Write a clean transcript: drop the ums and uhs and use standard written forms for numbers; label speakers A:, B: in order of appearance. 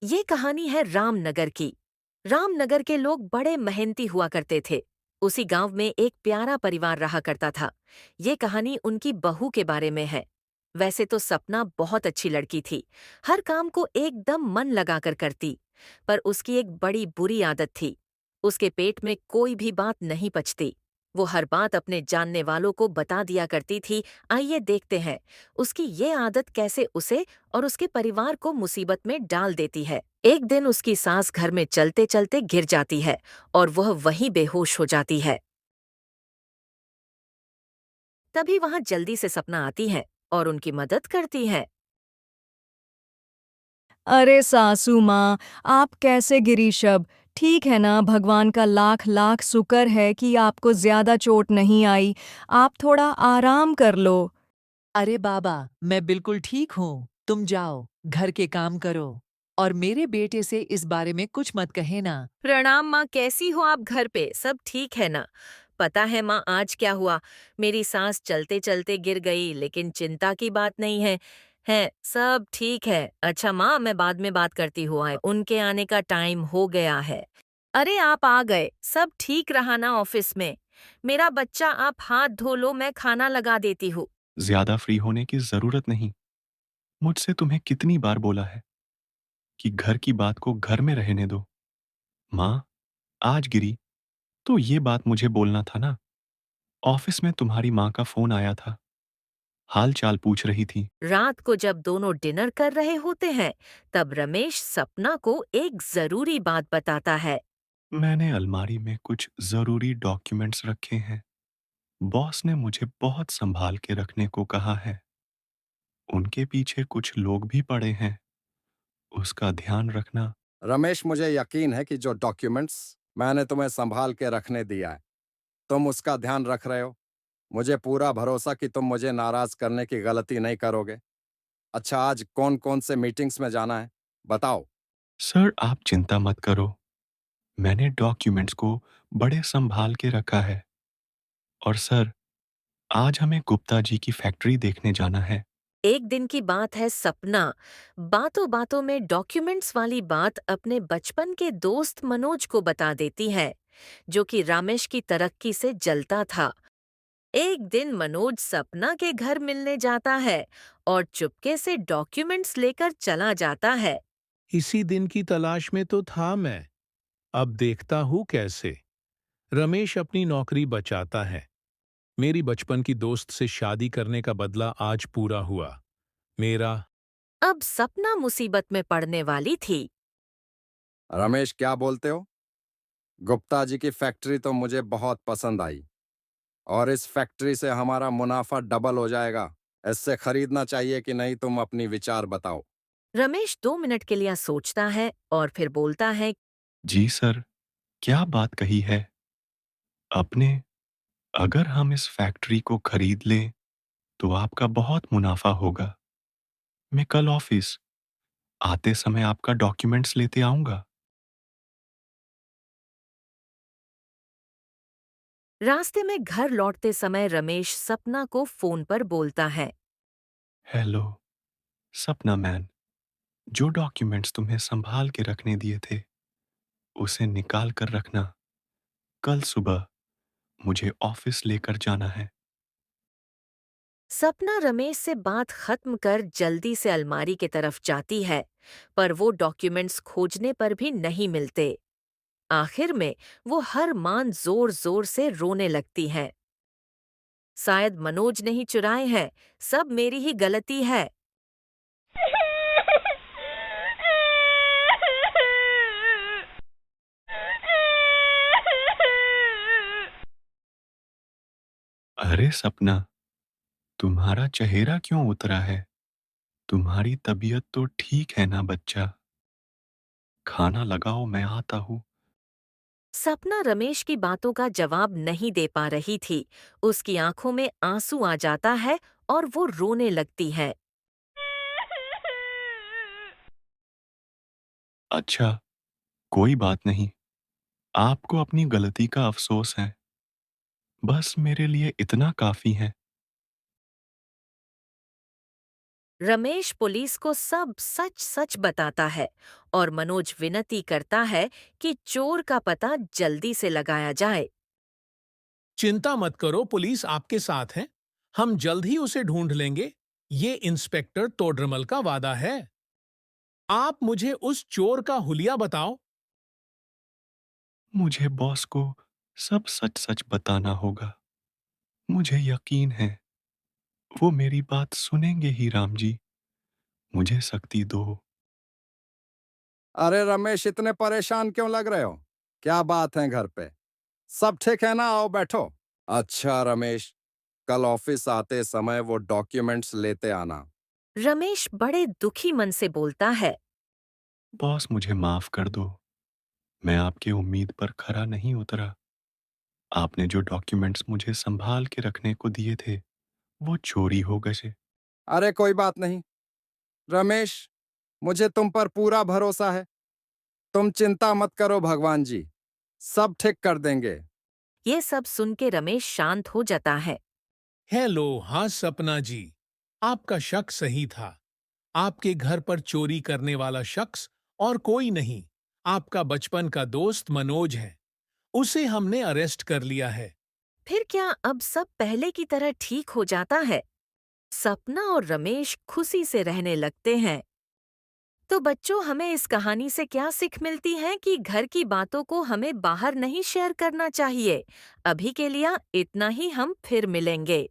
A: ये कहानी है रामनगर की। रामनगर के लोग बड़े मेहनती हुआ करते थे। उसी गांव में एक प्यारा परिवार रहा करता था। ये कहानी उनकी बहू के बारे में है। वैसे तो सपना बहुत अच्छी लड़की थी। हर काम को एकदम मन लगाकर करती। पर उसकी एक बड़ी बुरी आदत थी। उसके पेट में कोई भी बात नहीं पचती। वो हर बात अपने जानने वालों को बता दिया करती थी। आइए देखते हैं उसकी ये आदत कैसे उसे और उसके परिवार को मुसीबत में डाल देती है। एक दिन उसकी सास घर में चलते चलते गिर जाती है और वह वहीं बेहोश हो जाती है। तभी वहां जल्दी से सपना आती है और उनकी मदद करती है।
B: अरे सासू माँ, आप कैसे गिरी शब? ठीक है ना? भगवान का लाख लाख शुक्र है कि आपको ज्यादा चोट नहीं आई। आप थोड़ा आराम कर लो।
C: अरे बाबा, मैं बिल्कुल ठीक हूँ। तुम जाओ, घर के काम करो और मेरे बेटे से इस बारे में कुछ मत कहे ना।
A: प्रणाम माँ, कैसी हो आप? घर पे सब ठीक है ना? पता है माँ, आज क्या हुआ? मेरी सास चलते चलते गिर गई, लेकिन चिंता की बात नहीं है। सब ठीक है। अच्छा माँ, मैं बाद में बात करती हूँ। उनके आने का टाइम हो गया है। अरे आप आ गए, सब ठीक रहा ना ऑफिस में? मेरा बच्चा, आप हाथ धो लो, मैं खाना लगा देती हूँ।
D: ज्यादा फ्री होने की जरूरत नहीं। मुझसे तुम्हें कितनी बार बोला है कि घर की बात को घर में रहने दो। माँ, आज गिरी तो ये बात मुझे बोलना था ना। ऑफिस में तुम्हारी माँ का फोन आया था, हाल चाल पूछ रही थी।
A: रात को जब दोनों डिनर कर रहे होते हैं, तब रमेश सपना को एक जरूरी बात बताता है।
D: मैंने अलमारी में कुछ जरूरी डॉक्यूमेंट्स रखे हैं। बॉस ने मुझे बहुत संभाल के रखने को कहा है। उनके पीछे कुछ लोग भी पड़े हैं, उसका ध्यान रखना।
E: रमेश, मुझे यकीन है कि जो डॉक्यूमेंट्स मैंने तुम्हें संभाल के रखने दिया है, तुम उसका ध्यान रख रहे हो। मुझे पूरा भरोसा कि तुम मुझे नाराज करने की गलती नहीं करोगे। अच्छा, आज कौन कौन से मीटिंग्स में जाना है, बताओ।
D: सर, आप चिंता मत करो। मैंने डॉक्यूमेंट्स को बड़े संभाल के रखा है। और सर, आज हमें गुप्ता जी की फैक्ट्री देखने जाना है।
A: एक दिन की बात है। सपना बातों बातों में डॉक्यूमेंट्स वाली बात अपने बचपन के दोस्त मनोज को बता देती है, जो कि रमेश की तरक्की से जलता था। एक दिन मनोज सपना के घर मिलने जाता है और चुपके से डॉक्यूमेंट्स लेकर चला जाता है।
F: इसी दिन की तलाश में तो था मैं। अब देखता हूँ कैसे रमेश अपनी नौकरी बचाता है। मेरी बचपन की दोस्त से शादी करने का बदला आज पूरा हुआ। मेरा
A: अब सपना मुसीबत में पड़ने वाली थी।
E: रमेश, क्या बोलते हो? गुप्ता जी की फैक्ट्री तो मुझे बहुत पसंद आई, और इस फैक्ट्री से हमारा मुनाफा डबल हो जाएगा। इससे खरीदना चाहिए कि नहीं, तुम अपनी विचार बताओ।
A: रमेश 2 मिनट के लिए सोचता है और फिर बोलता है।
D: जी सर, क्या बात कही है? अपने अगर हम इस फैक्ट्री को खरीद लें तो आपका बहुत मुनाफा होगा। मैं कल ऑफिस आते समय आपका डॉक्यूमेंट्स लेते आऊंगा।
A: रास्ते में घर लौटते समय रमेश सपना को फोन पर बोलता है।
D: हेलो सपना मैन, जो डॉक्यूमेंट्स तुम्हें संभाल के रखने दिए थे उसे निकाल कर रखना। कल सुबह मुझे ऑफिस लेकर जाना है।
A: सपना रमेश से बात खत्म कर जल्दी से अलमारी की तरफ जाती है, पर वो डॉक्यूमेंट्स खोजने पर भी नहीं मिलते। आखिर में वो हर मान जोर जोर से रोने लगती है। शायद मनोज ने ही चुराए हैं, सब मेरी ही गलती है।
D: अरे सपना, तुम्हारा चेहरा क्यों उतरा है? तुम्हारी तबीयत तो ठीक है ना बच्चा? खाना लगाओ, मैं आता हूँ।
A: सपना रमेश की बातों का जवाब नहीं दे पा रही थी। उसकी आंखों में आंसू आ जाता है और वो रोने लगती है।
D: अच्छा, कोई बात नहीं। आपको अपनी गलती का अफसोस है, बस मेरे लिए इतना काफी है।
A: रमेश पुलिस को सब सच सच बताता है और मनोज विनती करता है कि चोर का पता जल्दी से लगाया जाए।
F: चिंता मत करो, पुलिस आपके साथ है। हम जल्द ही उसे ढूंढ लेंगे। ये इंस्पेक्टर तोडरमल का वादा है। आप मुझे उस चोर का हुलिया बताओ।
D: मुझे बॉस को सब सच सच बताना होगा। मुझे यकीन है वो मेरी बात सुनेंगे ही। राम जी, मुझे शक्ति दो।
E: अरे रमेश, इतने परेशान क्यों लग रहे हो? क्या बात है घर पे? सब ठीक है ना? आओ बैठो। अच्छा रमेश, कल ऑफिस आते समय वो डॉक्यूमेंट्स लेते आना।
A: रमेश बड़े दुखी मन से बोलता है।
D: बॉस, मुझे माफ कर दो। मैं आपकी उम्मीद पर खरा नहीं उतरा। आपने जो डॉक्यूमेंट्स मुझे संभाल के रखने को दिए थे, वो चोरी हो गए।
E: अरे कोई बात नहीं रमेश, मुझे तुम पर पूरा भरोसा है। तुम चिंता मत करो, भगवान जी सब ठीक कर देंगे।
A: ये सब सुन के रमेश शांत हो जाता है।
F: हेलो, हाँ सपना जी, आपका शक सही था। आपके घर पर चोरी करने वाला शख्स और कोई नहीं, आपका बचपन का दोस्त मनोज है। उसे हमने अरेस्ट कर लिया है।
A: फिर क्या अब सब पहले की तरह ठीक हो जाता है? सपना और रमेश खुशी से रहने लगते हैं। तो बच्चों, हमें इस कहानी से क्या सीख मिलती है कि घर की बातों को हमें बाहर नहीं शेयर करना चाहिए। अभी के लिए इतना ही, हम फिर मिलेंगे।